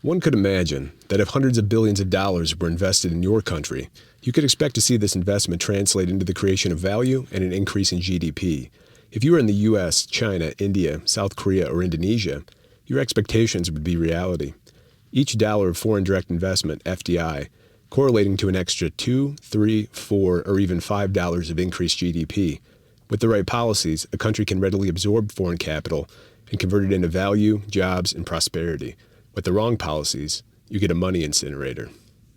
One could imagine that if hundreds of billions of dollars were invested in your country, you could expect to see this investment translate into the creation of value and an increase in GDP. If you were in the US, China, India, South Korea, or Indonesia, your expectations would be reality. Each dollar of foreign direct investment, FDI, correlating to an extra $2, $3, $4, or even $5 of increased GDP. With the right policies, a country can readily absorb foreign capital and convert it into value, jobs, and prosperity. With the wrong policies, you get a money incinerator.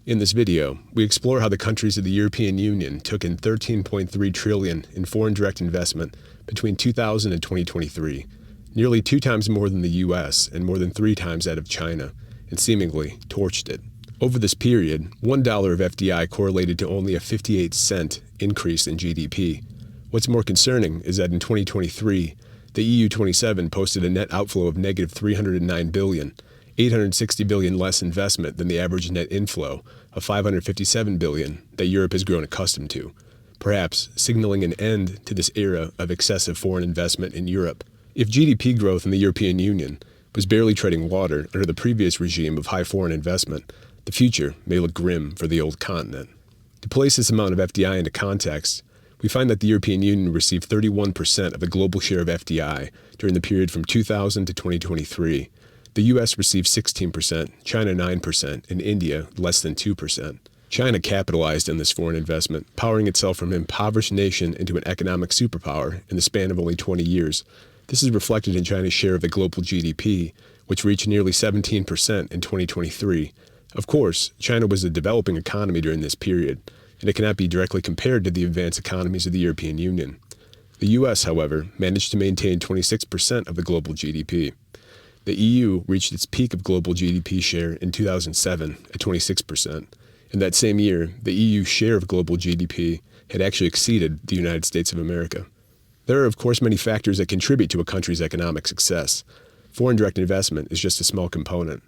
In this video, we explore how the countries of the European Union took in $13.3 trillion in foreign direct investment between 2000 and 2023, nearly 2 times more than the US and more than 3 times that of China, and seemingly torched it. Over this period, $1 of FDI correlated to only a 58-cent increase in GDP. What's more concerning is that in 2023, the EU 27 posted a net outflow of negative $309 billion, $860 billion less investment than the average net inflow of $557 billion that Europe has grown accustomed to, perhaps signaling an end to this era of excessive foreign investment in Europe. If GDP growth in the European Union was barely treading water under the previous regime of high foreign investment, the future may look grim for the old continent. To place this amount of FDI into context, we find that the European Union received 31% of the global share of FDI during the period from 2000 to 2023. The US received 16%, China 9%, and India less than 2%. China capitalized on this foreign investment, powering itself from an impoverished nation into an economic superpower in the span of only 20 years. This is reflected in China's share of the global GDP, which reached nearly 17% in 2023. Of course, China was a developing economy during this period, and it cannot be directly compared to the advanced economies of the European Union. The US, however, managed to maintain 26% of the global GDP. The EU reached its peak of global GDP share in 2007 at 26%. In that same year, the EU's share of global GDP had actually exceeded the United States of America. There are, of course, many factors that contribute to a country's economic success. Foreign direct investment is just a small component.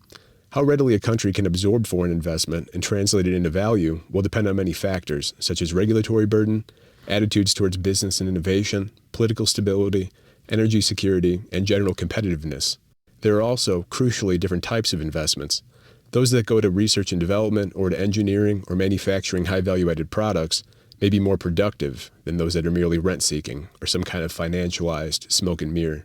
How readily a country can absorb foreign investment and translate it into value will depend on many factors, such as regulatory burden, attitudes towards business and innovation, political stability, energy security, and general competitiveness. There are also, crucially, different types of investments. Those that go to research and development or to engineering or manufacturing high value-added products may be more productive than those that are merely rent-seeking or some kind of financialized smoke and mirror.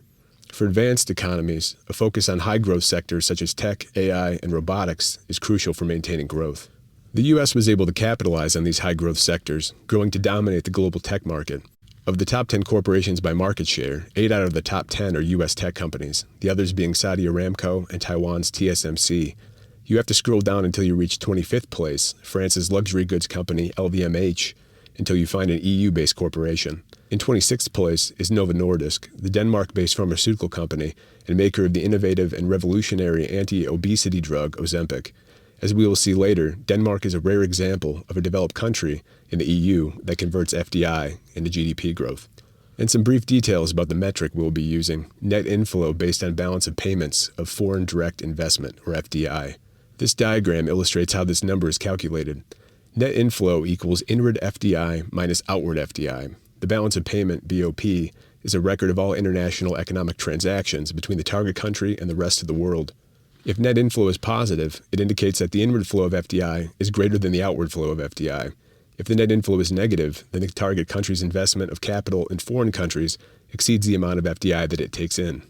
For advanced economies, a focus on high-growth sectors such as tech, AI, and robotics is crucial for maintaining growth. The U.S. was able to capitalize on these high-growth sectors, growing to dominate the global tech market. Of the top 10 corporations by market share, 8 out of the top 10 are U.S. tech companies, the others being Saudi Aramco and Taiwan's TSMC. You have to scroll down until you reach 25th place, France's luxury goods company LVMH, until you find an EU-based corporation. In 26th place is Novo Nordisk, the Denmark-based pharmaceutical company and maker of the innovative and revolutionary anti-obesity drug Ozempic. As we will see later, Denmark is a rare example of a developed country in the EU that converts FDI into GDP growth. And some brief details about the metric we'll be using, net inflow based on balance of payments of foreign direct investment, or FDI. This diagram illustrates how this number is calculated. Net inflow equals inward FDI minus outward FDI. The balance of payment, BOP, is a record of all international economic transactions between the target country and the rest of the world. If net inflow is positive, it indicates that the inward flow of FDI is greater than the outward flow of FDI. If the net inflow is negative, then the target country's investment of capital in foreign countries exceeds the amount of FDI that it takes in.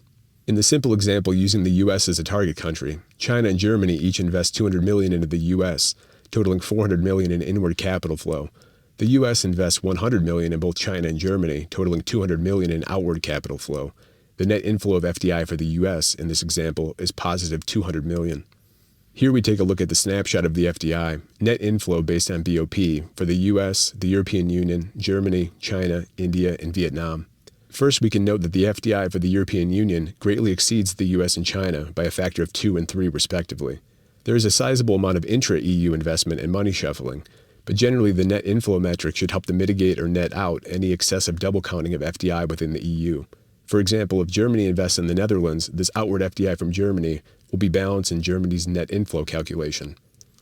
In the simple example using the U.S. as a target country, China and Germany each invest $200 million into the U.S., totaling $400 million in inward capital flow. The U.S. invests $100 million in both China and Germany, totaling $200 million in outward capital flow. The net inflow of FDI for the U.S. in this example is positive $200 million. Here we take a look at the snapshot of the FDI, net inflow based on BOP, for the U.S., the European Union, Germany, China, India, and Vietnam. First, we can note that the FDI for the European Union greatly exceeds the U.S. and China by a factor of 2 and 3 respectively. There is a sizable amount of intra-EU investment and money shuffling, but generally the net inflow metric should help to mitigate or net out any excessive double counting of FDI within the EU. For example, if Germany invests in the Netherlands, this outward FDI from Germany will be balanced in Germany's net inflow calculation.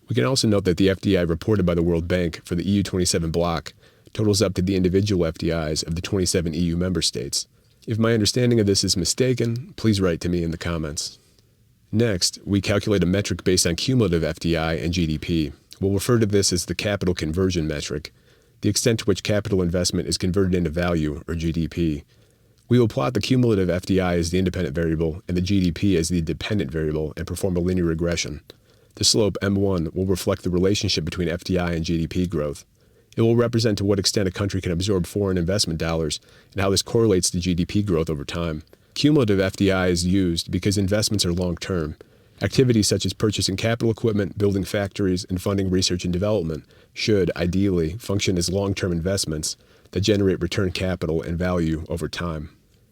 We can also note that the FDI reported by the World Bank for the EU 27 bloc totals up to the individual FDIs of the 27 EU member states. If my understanding of this is mistaken, please write to me in the comments. Next, we calculate a metric based on cumulative FDI and GDP. We'll refer to this as the capital conversion metric, the extent to which capital investment is converted into value, or GDP. We will plot the cumulative FDI as the independent variable and the GDP as the dependent variable and perform a linear regression. The slope, M1, will reflect the relationship between FDI and GDP growth. It will represent to what extent a country can absorb foreign investment dollars and how this correlates to GDP growth over time. Cumulative FDI is used because investments are long-term. Activities such as purchasing capital equipment, building factories, and funding research and development should, ideally, function as long-term investments that generate return capital and value over time.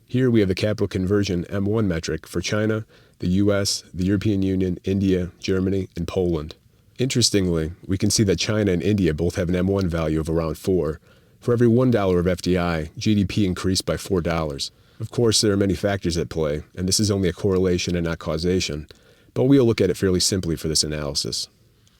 Here we have the capital conversion M1 metric for China, the US, the European Union, India, Germany, and Poland. Interestingly, we can see that China and India both have an M1 value of around 4. For every $1 of FDI, GDP increased by $4. Of course, there are many factors at play, and this is only a correlation and not causation, but we'll look at it fairly simply for this analysis.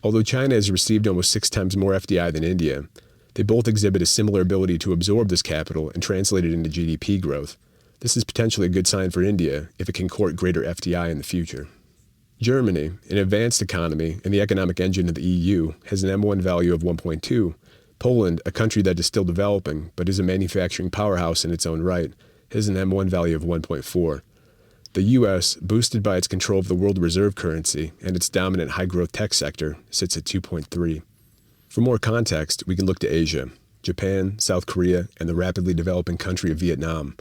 Although China has received almost 6 times more FDI than India, they both exhibit a similar ability to absorb this capital and translate it into GDP growth. This is potentially a good sign for India if it can court greater FDI in the future. Germany, an advanced economy and the economic engine of the EU, has an M1 value of 1.2. Poland, a country that is still developing but is a manufacturing powerhouse in its own right, has an M1 value of 1.4. The U.S., boosted by its control of the world reserve currency and its dominant high-growth tech sector, sits at 2.3. For more context, we can look to Asia, Japan, South Korea, and the rapidly developing country of Vietnam.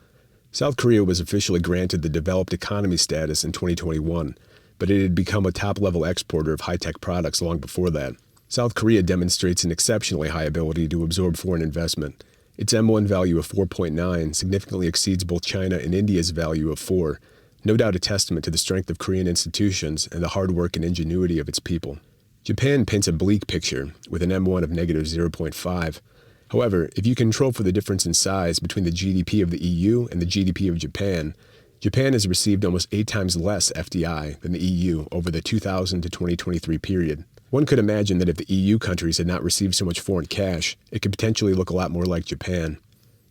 South Korea was officially granted the developed economy status in 2021, but it had become a top-level exporter of high-tech products long before that. South Korea demonstrates an exceptionally high ability to absorb foreign investment. Its M1 value of 4.9 significantly exceeds both China and India's value of 4, no doubt a testament to the strength of Korean institutions and the hard work and ingenuity of its people. Japan paints a bleak picture with an M1 of negative 0.5. However, if you control for the difference in size between the GDP of the EU and the GDP of Japan, Japan has received almost 8 times less FDI than the EU over the 2000 to 2023 period. One could imagine that if the EU countries had not received so much foreign cash, it could potentially look a lot more like Japan.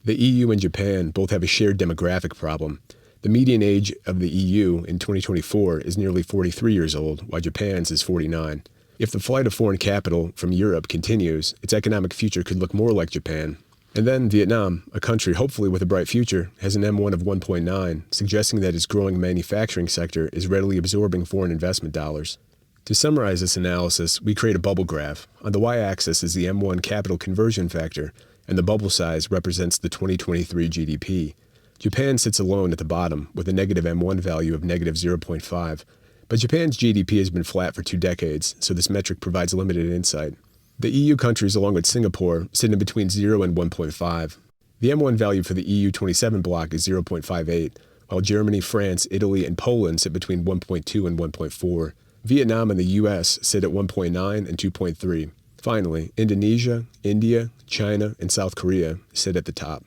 The EU and Japan both have a shared demographic problem. The median age of the EU in 2024 is nearly 43 years old, while Japan's is 49. If the flight of foreign capital from Europe continues, its economic future could look more like Japan. And then Vietnam, a country hopefully with a bright future, has an M1 of 1.9, suggesting that its growing manufacturing sector is readily absorbing foreign investment dollars. To summarize this analysis, we create a bubble graph. On the y-axis is the M1 capital conversion factor, and the bubble size represents the 2023 GDP. Japan sits alone at the bottom with a negative M1 value of negative 0.5, but Japan's GDP has been flat for 2 decades, so this metric provides limited insight. The EU countries, along with Singapore, sit in between 0 and 1.5. The M1 value for the EU 27 bloc is 0.58, while Germany, France, Italy, and Poland sit between 1.2 and 1.4. Vietnam and the US sit at 1.9 and 2.3. Finally, Indonesia, India, China, and South Korea sit at the top.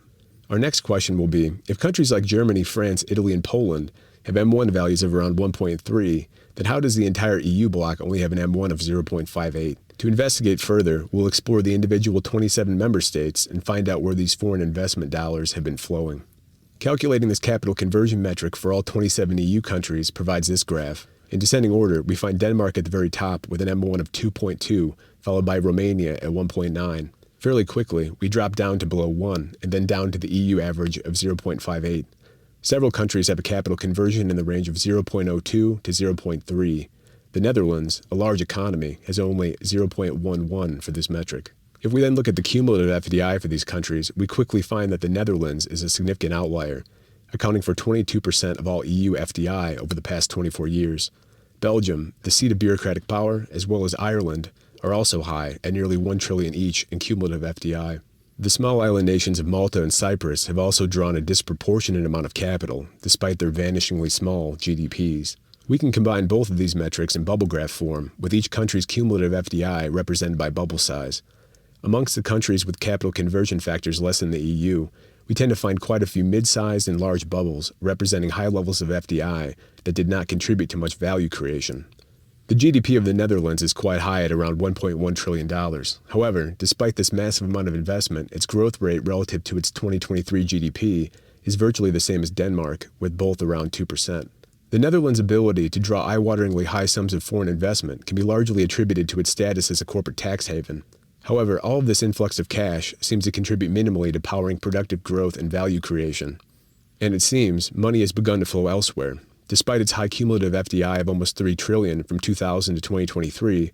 Our next question will be, if countries like Germany, France, Italy, and Poland have M1 values of around 1.3, then how does the entire EU bloc only have an M1 of 0.58? To investigate further, we'll explore the individual 27 member states and find out where these foreign investment dollars have been flowing. Calculating this capital conversion metric for all 27 EU countries provides this graph. In descending order, we find Denmark at the very top with an M1 of 2.2, followed by Romania at 1.9. Fairly quickly, we drop down to below 1, and then down to the EU average of 0.58. Several countries have a capital conversion in the range of 0.02 to 0.3. The Netherlands, a large economy, has only 0.11 for this metric. If we then look at the cumulative FDI for these countries, we quickly find that the Netherlands is a significant outlier, accounting for 22% of all EU FDI over the past 24 years. Belgium, the seat of bureaucratic power, as well as Ireland, are also high at nearly 1 trillion each in cumulative FDI. The small island nations of Malta and Cyprus have also drawn a disproportionate amount of capital, despite their vanishingly small GDPs. We can combine both of these metrics in bubble graph form, with each country's cumulative FDI represented by bubble size. Amongst the countries with capital conversion factors less than the EU, we tend to find quite a few mid-sized and large bubbles representing high levels of FDI that did not contribute to much value creation. The GDP of the Netherlands is quite high at around $1.1 trillion. However, despite this massive amount of investment, its growth rate relative to its 2023 GDP is virtually the same as Denmark, with both around 2%. The Netherlands' ability to draw eye-wateringly high sums of foreign investment can be largely attributed to its status as a corporate tax haven. However, all of this influx of cash seems to contribute minimally to powering productive growth and value creation. And it seems money has begun to flow elsewhere. Despite its high cumulative FDI of almost $3 trillion from 2000 to 2023,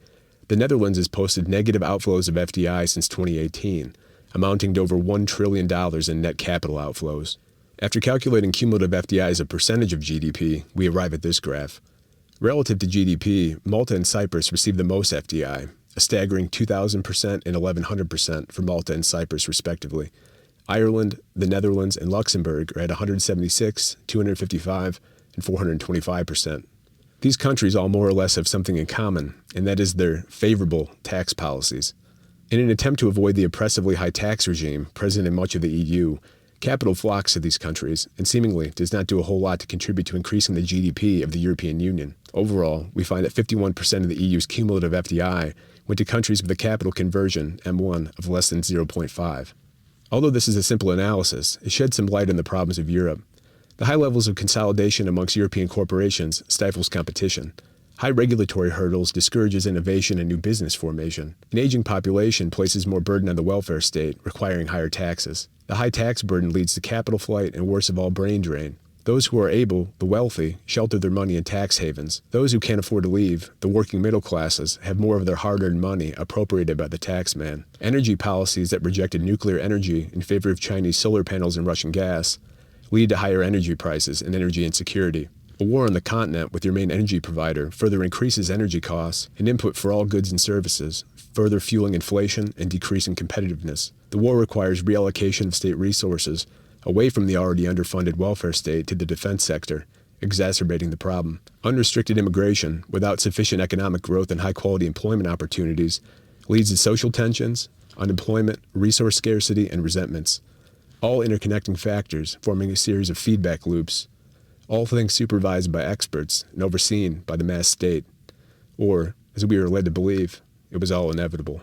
the Netherlands has posted negative outflows of FDI since 2018, amounting to over $1 trillion in net capital outflows. After calculating cumulative FDI as a percentage of GDP, we arrive at this graph. Relative to GDP, Malta and Cyprus received the most FDI, a staggering 2,000% and 1,100% for Malta and Cyprus respectively. Ireland, the Netherlands, and Luxembourg are at 176, 255, and 425%. These countries all more or less have something in common, and that is their favorable tax policies. In an attempt to avoid the oppressively high tax regime present in much of the EU, capital flocks to these countries and seemingly does not do a whole lot to contribute to increasing the GDP of the European Union. Overall, we find that 51% of the EU's cumulative FDI went to countries with a capital conversion, M1, of less than 0.5. Although this is a simple analysis, it sheds some light on the problems of Europe. The high levels of consolidation amongst European corporations stifles competition. High regulatory hurdles discourages innovation and new business formation. An aging population places more burden on the welfare state, requiring higher taxes. The high tax burden leads to capital flight and, worst of all, brain drain. Those who are able, the wealthy, shelter their money in tax havens. Those who can't afford to leave, the working middle classes, have more of their hard-earned money appropriated by the tax man. Energy policies that rejected nuclear energy in favor of Chinese solar panels and Russian gas lead to higher energy prices and energy insecurity. A war on the continent with your main energy provider further increases energy costs and input for all goods and services, further fueling inflation and decreasing competitiveness. The war requires reallocation of state resources away from the already underfunded welfare state to the defense sector, exacerbating the problem. Unrestricted immigration, without sufficient economic growth and high-quality employment opportunities, leads to social tensions, unemployment, resource scarcity, and resentments. All interconnecting factors forming a series of feedback loops, all things supervised by experts and overseen by the mass state. Or, as we are led to believe, it was all inevitable.